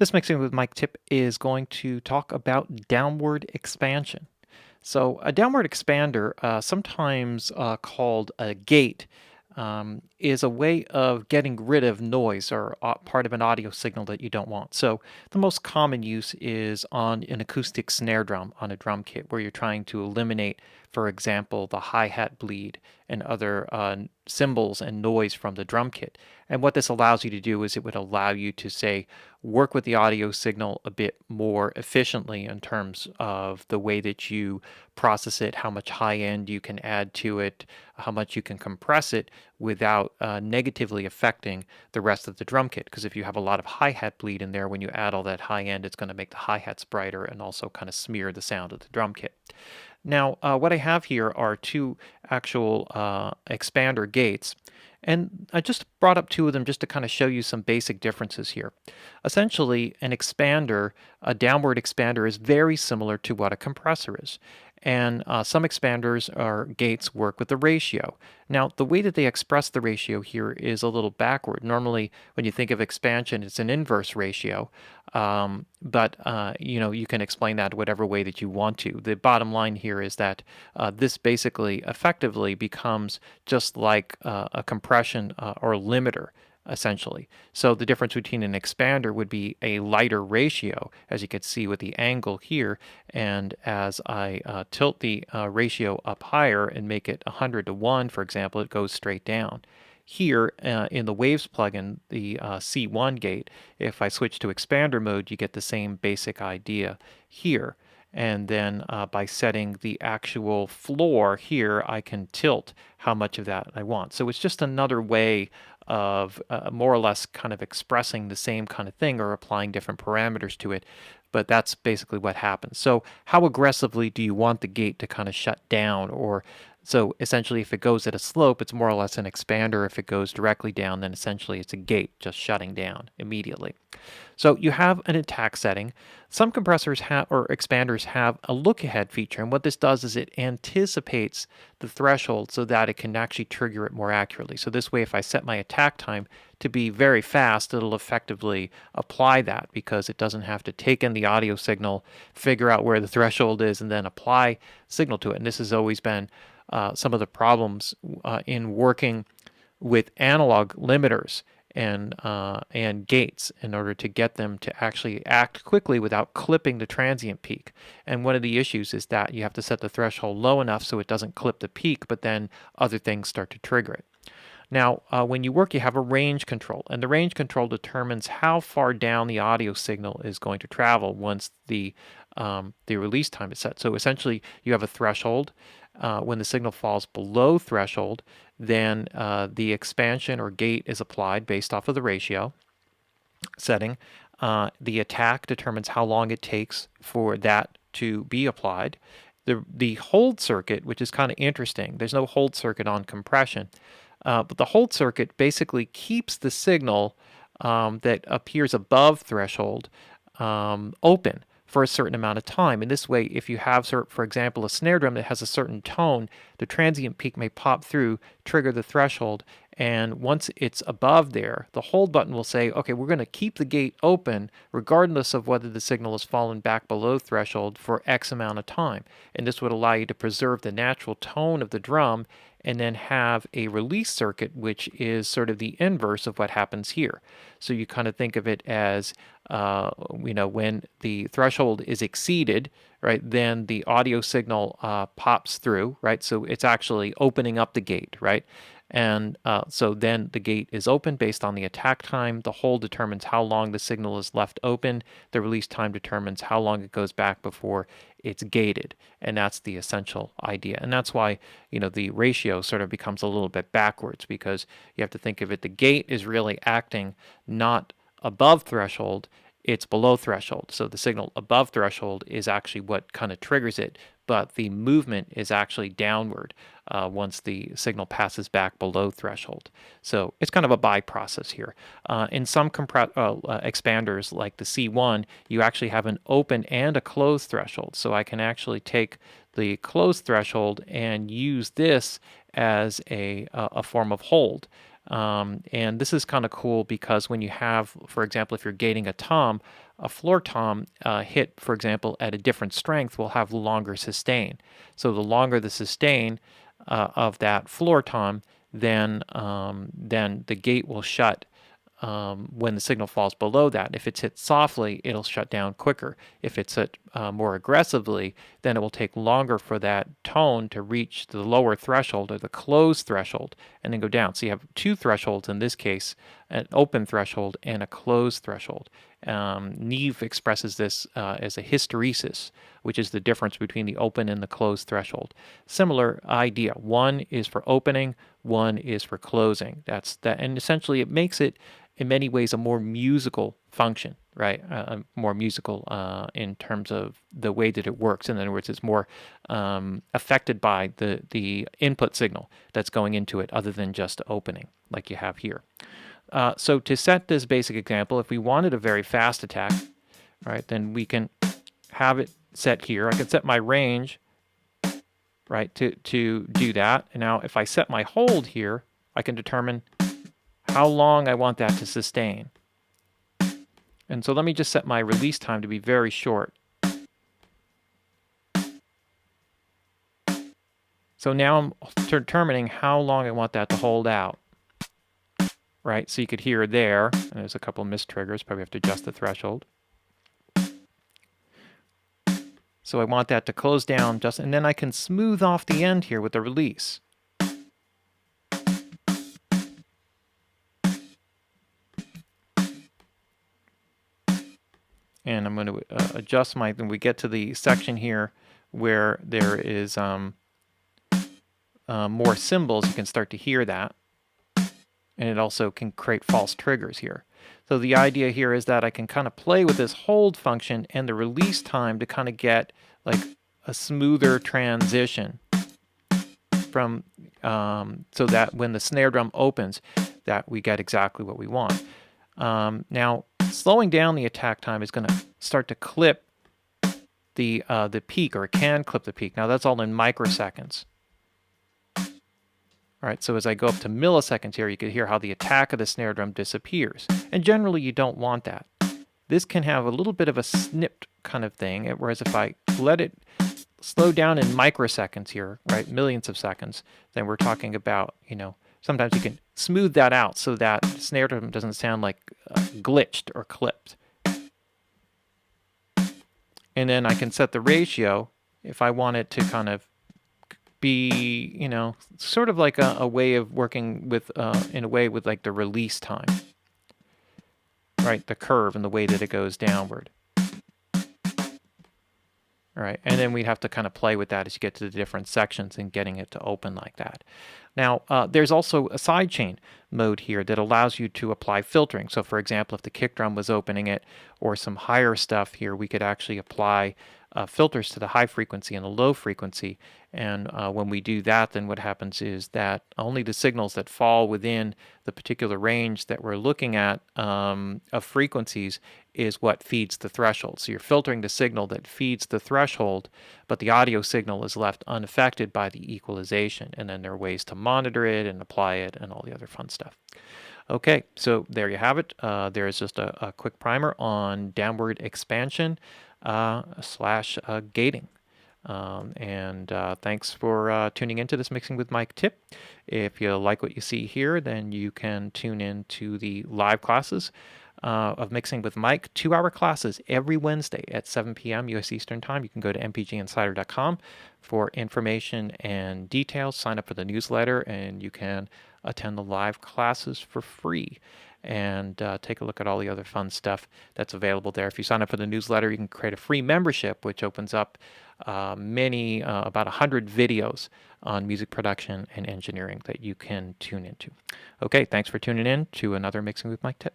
This Mixing with Mike tip is going to talk about downward expansion. So a downward expander, sometimes called a gate, is a way of getting rid of noise or part of an audio signal that you don't want. So the most common use is on an acoustic snare drum on a drum kit where you're trying to eliminate, for example, the hi-hat bleed and other cymbals and noise from the drum kit. And what this allows you to do is it would allow you to, say, work with the audio signal a bit more efficiently in terms of the way that you process it, how much high end you can add to it, how much you can compress it without negatively affecting the rest of the drum kit. Because if you have a lot of hi-hat bleed in there, when you add all that high end, it's going to make the hi-hats brighter and also kind of smear the sound of the drum kit. Now, what I have here are two actual expander gates, and I just brought up two of them just to kind of show you some basic differences here. Essentially, an expander, a downward expander, is very similar to what a compressor is. And some expanders or gates work with the ratio. Now, the way that they express the ratio here is a little backward. Normally, when you think of expansion, it's an inverse ratio. But you can explain that whatever way that you want to. The bottom line here is that this basically effectively becomes just like a compression or a limiter, essentially. So the difference between an expander would be a lighter ratio, as you can see with the angle here, and as I tilt the ratio up higher and make it 100 to 1, for example, it goes straight down. Here in the Waves plugin, the C1 gate, if I switch to expander mode, you get the same basic idea here. And then by setting the actual floor here, I can tilt how much of that I want. So it's just another way of more or less kind of expressing the same kind of thing or applying different parameters to it. But that's basically what happens. So how aggressively do you want the gate to kind of shut down? Or so essentially if it goes at a slope, it's more or less an expander. If it goes directly down, then essentially it's a gate just shutting down immediately. So you have an attack setting. Some compressors have or expanders have a look ahead feature, and what this does is it anticipates the threshold so that it can actually trigger it more accurately. So this way, if I set my attack time to be very fast, it'll effectively apply that because it doesn't have to take in the audio signal, figure out where the threshold is, and then apply signal to it. And this has always been some of the problems in working with analog limiters and gates in order to get them to actually act quickly without clipping the transient peak. And one of the issues is that you have to set the threshold low enough so it doesn't clip the peak, but then other things start to trigger it. Now, when you work, you have a range control, and the range control determines how far down the audio signal is going to travel once the release time is set. So essentially, you have a threshold. When the signal falls below threshold, then the expansion or gate is applied based off of the ratio setting. The attack determines how long it takes for that to be applied. The hold circuit, which is kind of interesting, there's no hold circuit on compression, but the hold circuit basically keeps the signal that appears above threshold open for a certain amount of time. And this way, if you have, for example, a snare drum that has a certain tone, the transient peak may pop through, trigger the threshold, and once it's above there, the hold button will say, okay, we're going to keep the gate open regardless of whether the signal has fallen back below threshold for X amount of time. And this would allow you to preserve the natural tone of the drum and then have a release circuit, which is sort of the inverse of what happens here. So you kind of think of it as, when the threshold is exceeded, right, then the audio signal pops through, right? So it's actually opening up the gate, right? And so then the gate is open based on the attack time. The hold determines how long the signal is left open. The release time determines how long it goes back before it's gated. And that's the essential idea. And that's why, the ratio sort of becomes a little bit backwards because you have to think of it. The gate is really acting not above threshold, it's below threshold. So the signal above threshold is actually what kind of triggers it, but the movement is actually downward once the signal passes back below threshold. So it's kind of a by process here. In some expanders like the C1, you actually have an open and a closed threshold. So I can actually take the closed threshold and use this as a form of hold. And this is kind of cool because when you have, for example, if you're gating a tom, a floor tom hit, for example, at a different strength will have longer sustain. So the longer the sustain of that floor tom, then the gate will shut when the signal falls below that. If it's hit softly, it'll shut down quicker. If it's hit more aggressively, then it will take longer for that tone to reach the lower threshold or the closed threshold and then go down. So you have two thresholds in this case, an open threshold and a closed threshold. Neve expresses this as a hysteresis, which is the difference between the open and the closed threshold. Similar idea. One is for opening, one is for closing. That's that, and essentially it makes it in many ways a more musical function, right? More musical in terms of the way that it works. In other words, it's more affected by the input signal that's going into it, other than just opening, like you have here. So to set this basic example, if we wanted a very fast attack, right, then we can have it set here. I can set my range, right, to do that. And now if I set my hold here, I can determine how long I want that to sustain. And so let me just set my release time to be very short. So now I'm determining how long I want that to hold out. Right, so you could hear there, and there's a couple of missed triggers, probably have to adjust the threshold. So I want that to close down just, and then I can smooth off the end here with the release. And I'm going to adjust my, when we get to the section here where there is more cymbals, you can start to hear that. And it also can create false triggers here. So the idea here is that I can kind of play with this hold function and the release time to kind of get like a smoother transition from, so that when the snare drum opens, that we get exactly what we want. Now, slowing down the attack time is going to start to clip the peak, or it can clip the peak. Now that's all in microseconds. All right, so as I go up to milliseconds here, you can hear how the attack of the snare drum disappears. And generally, you don't want that. This can have a little bit of a snipped kind of thing, whereas if I let it slow down in microseconds here, right, millions of seconds, then we're talking about, you know, sometimes you can smooth that out so that the snare drum doesn't sound like glitched or clipped. And then I can set the ratio if I want it to kind of be, you know, sort of like a way of working with, in a way with like the release time, right? The curve and the way that it goes downward. All right, and then we have to kind of play with that as you get to the different sections and getting it to open like that. Now, there's also a sidechain mode here that allows you to apply filtering. So for example, if the kick drum was opening it or some higher stuff here, we could actually apply filters to the high frequency and the low frequency. And when we do that, then what happens is that only the signals that fall within the particular range that we're looking at of frequencies is what feeds the threshold. So you're filtering the signal that feeds the threshold, but the audio signal is left unaffected by the equalization. And then there are ways to monitor it and apply it and all the other fun stuff. Okay, so there you have it. There's just a quick primer on downward expansion slash gating. Thanks for tuning into this Mixing with Mike tip. If you like what you see here, then you can tune in to the live classes of Mixing with Mike, 2-hour classes every Wednesday at 7 p.m. U.S. Eastern Time. You can go to mpginsider.com for information and details. Sign up for the newsletter, and you can attend the live classes for free. And take a look at all the other fun stuff that's available there. If you sign up for the newsletter, you can create a free membership, which opens up about 100 videos on music production and engineering that you can tune into. Okay, thanks for tuning in to another Mixing with Mike tip.